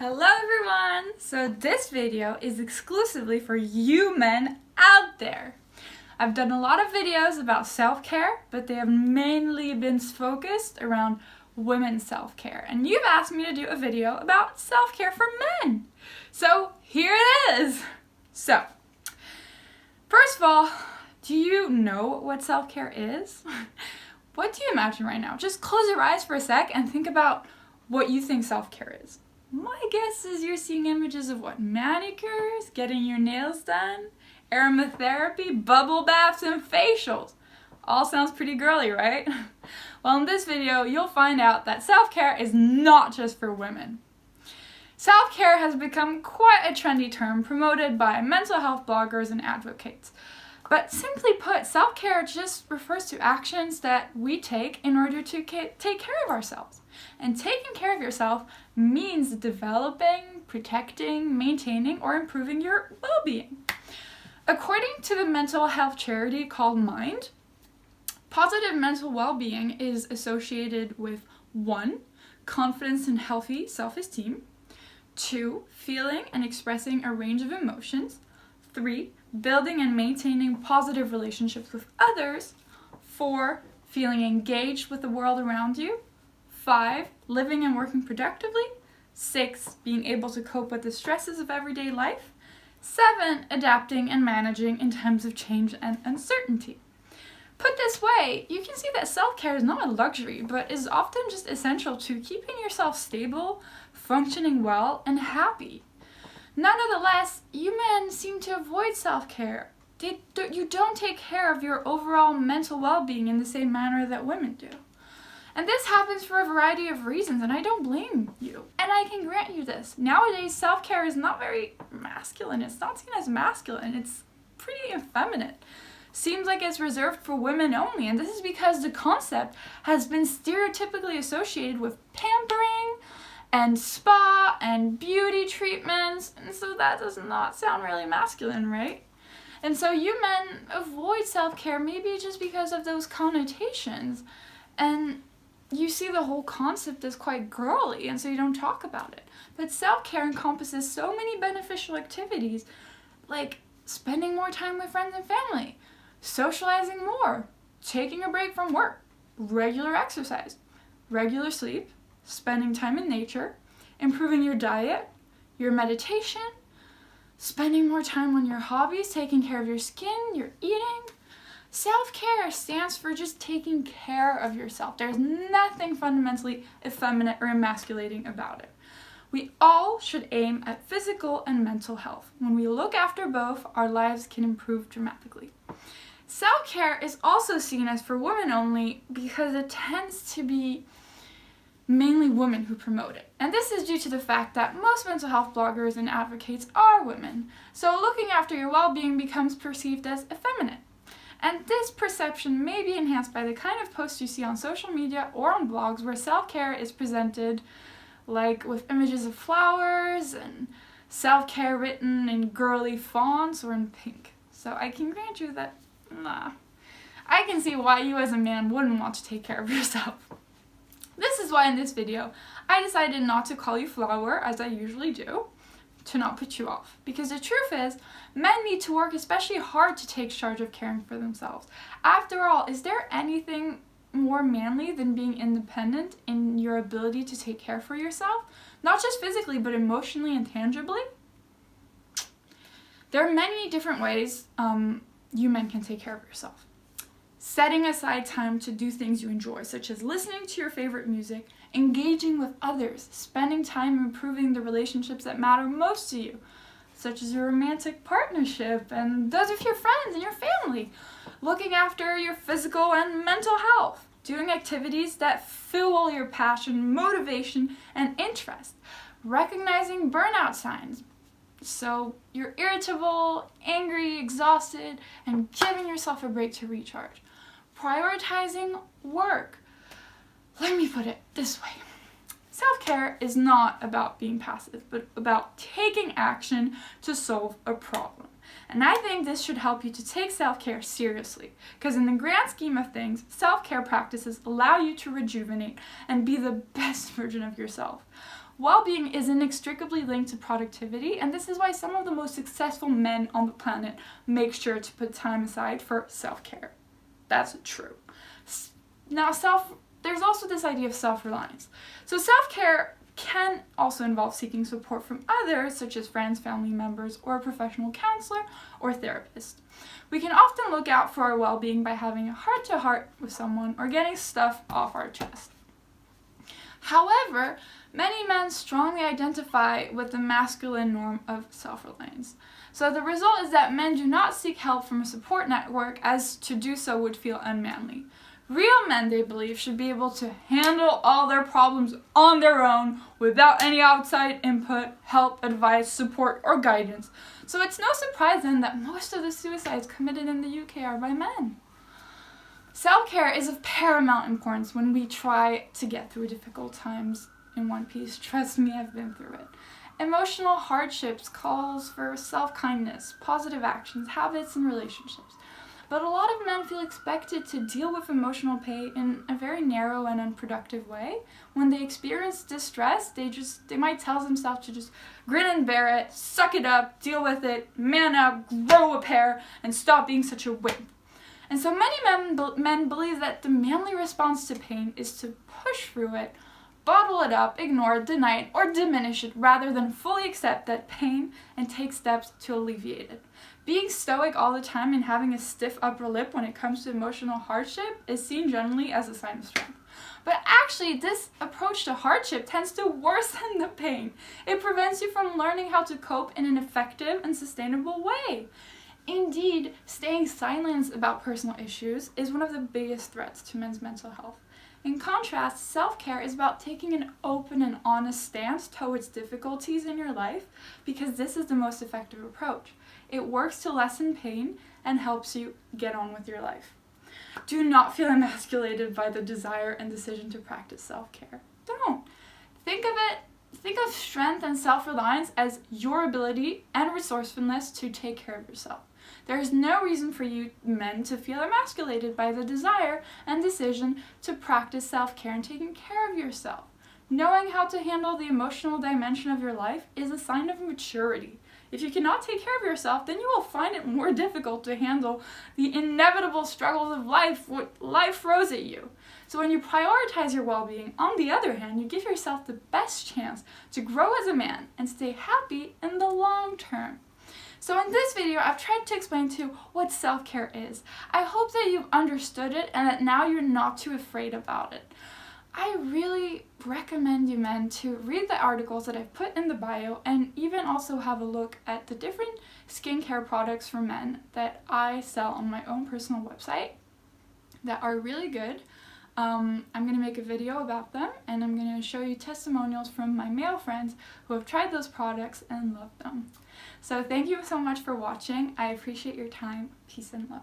Hello everyone! So this video is exclusively for you men out there. I've done a lot of videos about self-care, but they have mainly been focused around women's self-care. And you've asked me to do a video about self-care for men. So here it is! So, first of all, do you know what self-care is? What do you imagine right now? Just close your eyes for a sec and think about what you think self-care is. My guess is you're seeing images of what? Manicures, getting your nails done, aromatherapy, bubble baths, and facials. All sounds pretty girly, right? Well, in this video, you'll find out that self-care is not just for women. Self-care has become quite a trendy term promoted by mental health bloggers and advocates. But simply put, self-care just refers to actions that we take in order to take care of ourselves. And taking care of yourself means developing, protecting, maintaining, or improving your well-being. According to the mental health charity called Mind, positive mental well-being is associated with 1. Confidence and healthy self-esteem, 2. Feeling and expressing a range of emotions, 3. Building and maintaining positive relationships with others, 4. Feeling engaged with the world around you, 5. Living and working productively, 6. Being able to cope with the stresses of everyday life, 7. Adapting and managing in times of change and uncertainty. Put this way, you can see that self-care is not a luxury, but is often just essential to keeping yourself stable, functioning well, and happy. Nonetheless, you men seem to avoid self-care. You don't take care of your overall mental well-being in the same manner that women do. And this happens for a variety of reasons, and I don't blame you. And I can grant you this. Nowadays, self-care is not very masculine. It's not seen as masculine. It's pretty effeminate. Seems like it's reserved for women only, and this is because the concept has been stereotypically associated with pampering and spa and beauty treatments, and so that does not sound really masculine, right? And so you men avoid self-care maybe just because of those connotations, and you see the whole concept as quite girly, and so you don't talk about it. But self-care encompasses so many beneficial activities, like spending more time with friends and family, socializing more, taking a break from work, regular exercise, regular sleep, spending time in nature, improving your diet, your meditation, spending more time on your hobbies, taking care of your skin, your eating. Self-care stands for just taking care of yourself. There's nothing fundamentally effeminate or emasculating about it. We all should aim at physical and mental health. When we look after both, our lives can improve dramatically. Self-care is also seen as for women only because it tends to be mainly women who promote it. And this is due to the fact that most mental health bloggers and advocates are women. So looking after your well-being becomes perceived as effeminate. And this perception may be enhanced by the kind of posts you see on social media or on blogs where self-care is presented like with images of flowers and self-care written in girly fonts or in pink. So I can grant you that, I can see why you as a man wouldn't want to take care of yourself. This is why in this video, I decided not to call you flower as I usually do, to not put you off. Because the truth is, men need to work especially hard to take charge of caring for themselves. After all, is there anything more manly than being independent in your ability to take care for yourself? Not just physically, but emotionally and tangibly? There are many different ways you men can take care of yourself. Setting aside time to do things you enjoy, such as listening to your favorite music, engaging with others, spending time improving the relationships that matter most to you, such as your romantic partnership and those with your friends and your family, looking after your physical and mental health, doing activities that fuel your passion, motivation, and interest, recognizing burnout signs, so you're irritable, angry, exhausted, and giving yourself a break to recharge. Prioritizing work. Let me put it this way. Self-care is not about being passive, but about taking action to solve a problem. And I think this should help you to take self-care seriously, because in the grand scheme of things, self-care practices allow you to rejuvenate and be the best version of yourself. Well-being is inextricably linked to productivity, and this is why some of the most successful men on the planet make sure to put time aside for self-care. That's true. Now, there's also this idea of self-reliance. So self-care can also involve seeking support from others, such as friends, family members, or a professional counselor or therapist. We can often look out for our well-being by having a heart-to-heart with someone or getting stuff off our chest. However, many men strongly identify with the masculine norm of self-reliance. So the result is that men do not seek help from a support network, as to do so would feel unmanly. Real men, they believe, should be able to handle all their problems on their own without any outside input, help, advice, support, or guidance. So it's no surprise then that most of the suicides committed in the UK are by men. Self-care is of paramount importance when we try to get through difficult times in one piece. Trust me, I've been through it. Emotional hardships calls for self-kindness, positive actions, habits, and relationships. But a lot of men feel expected to deal with emotional pain in a very narrow and unproductive way. When they experience distress, they might tell themselves to just grin and bear it, suck it up, deal with it, man up, grow a pair, and stop being such a wimp. And so many men believe that the manly response to pain is to push through it, bottle it up, ignore it, deny it, or diminish it, rather than fully accept that pain and take steps to alleviate it. Being stoic all the time and having a stiff upper lip when it comes to emotional hardship is seen generally as a sign of strength. But actually, this approach to hardship tends to worsen the pain. It prevents you from learning how to cope in an effective and sustainable way. Indeed, staying silent about personal issues is one of the biggest threats to men's mental health. In contrast, self-care is about taking an open and honest stance towards difficulties in your life, because this is the most effective approach. It works to lessen pain and helps you get on with your life. Do not feel emasculated by the desire and decision to practice self-care. Don't. Think of strength and self-reliance as your ability and resourcefulness to take care of yourself. There is no reason for you men to feel emasculated by the desire and decision to practice self-care and taking care of yourself. Knowing how to handle the emotional dimension of your life is a sign of maturity. If you cannot take care of yourself, then you will find it more difficult to handle the inevitable struggles of life, what life throws at you. So when you prioritize your well-being, on the other hand, you give yourself the best chance to grow as a man and stay happy in the long term. So in this video, I've tried to explain to you what self-care is. I hope that you've understood it and that now you're not too afraid about it. I really recommend you men to read the articles that I've put in the bio, and even also have a look at the different skincare products for men that I sell on my own personal website that are really good. I'm going to make a video about them, and I'm going to show you testimonials from my male friends who have tried those products and loved them. So thank you so much for watching. I appreciate your time. Peace and love.